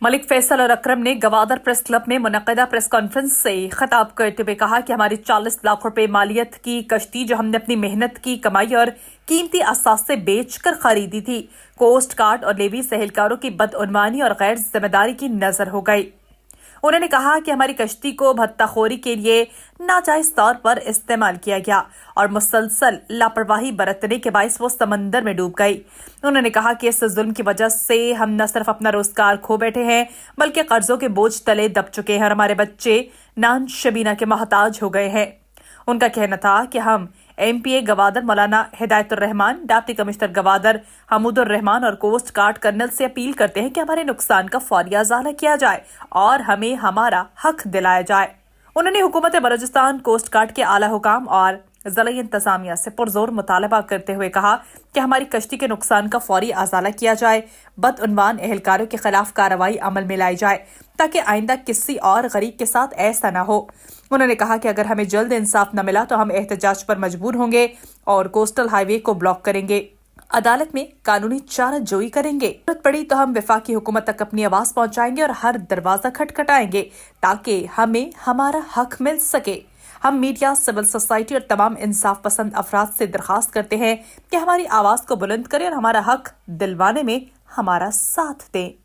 मलिक फैसल और अकरम ने Gwadar press club में मुनक्किदा प्रेस कॉन्फ्रेंस से खिताब करते हुए कहा कि हमारी 40 लाख रुपए मालियत की कश्ती जो हमने अपनी मेहनत की कमाई और कीमती असासे बेचकर खरीदी थी, कोस्ट गार्ड और नेवी सहलकारों की बदउनवानी और गैर जिम्मेदारी की नजर हो गई। उन्होंने कहा कि हमारी कश्ती को भत्ताखोरी के लिए नाजायज तौर पर इस्तेमाल किया गया और मुसलसल लापरवाही बरतने के बायस वो समंदर में डूब गई। उन्होंने कहा कि इस जुल्म की वजह से हम न सिर्फ अपना रोजगार खो बैठे हैं बल्कि कर्जों के बोझ तले दब चुके हैं और हमारे बच्चे नान शबीना के मोहताज हो गए हैं। उनका कहना था कि हम एमपीए गवादर मौलाना हिदायतुर रहमान, डिप्टी कमिश्नर गवादर हमूदुर रहमान और कोस्ट गार्ड कर्नल से अपील करते हैं कि हमारे नुकसान का फौरी अजाला किया जाए और हमें हमारा हक दिलाया जाए। उन्होंने हुकूमत बलूचिस्तान, कोस्ट गार्ड के आला हुकाम और ज़िला इंतजामिया से पुरजोर मुतालबा करते हुए कहा कि हमारी कश्ती के नुकसान का फौरी अजाला किया जाए, बदउनवान एहलकारों के खिलाफ कार्रवाई अमल में लाई जाए ताकि आइंदा किसी और गरीब के साथ ऐसा न हो। उन्होंने कहा कि अगर हमें जल्द इंसाफ न मिला तो हम एहतजाज पर मजबूर होंगे और कोस्टल हाईवे को ब्लॉक करेंगे, अदालत में कानूनी चाराजोई करेंगे। जरूरत पड़ी तो हम वफाकी हुकूमत तक अपनी आवाज पहुंचाएंगे और हर दरवाजा खटखटाएंगे ताकि हमें हमारा हक मिल सके। हम मीडिया, सिविल सोसाइटी और तमाम इंसाफ पसंद अफराद से दरखास्त करते हैं कि हमारी आवाज को बुलंद करें और हमारा हक दिलवाने में हमारा साथ दें।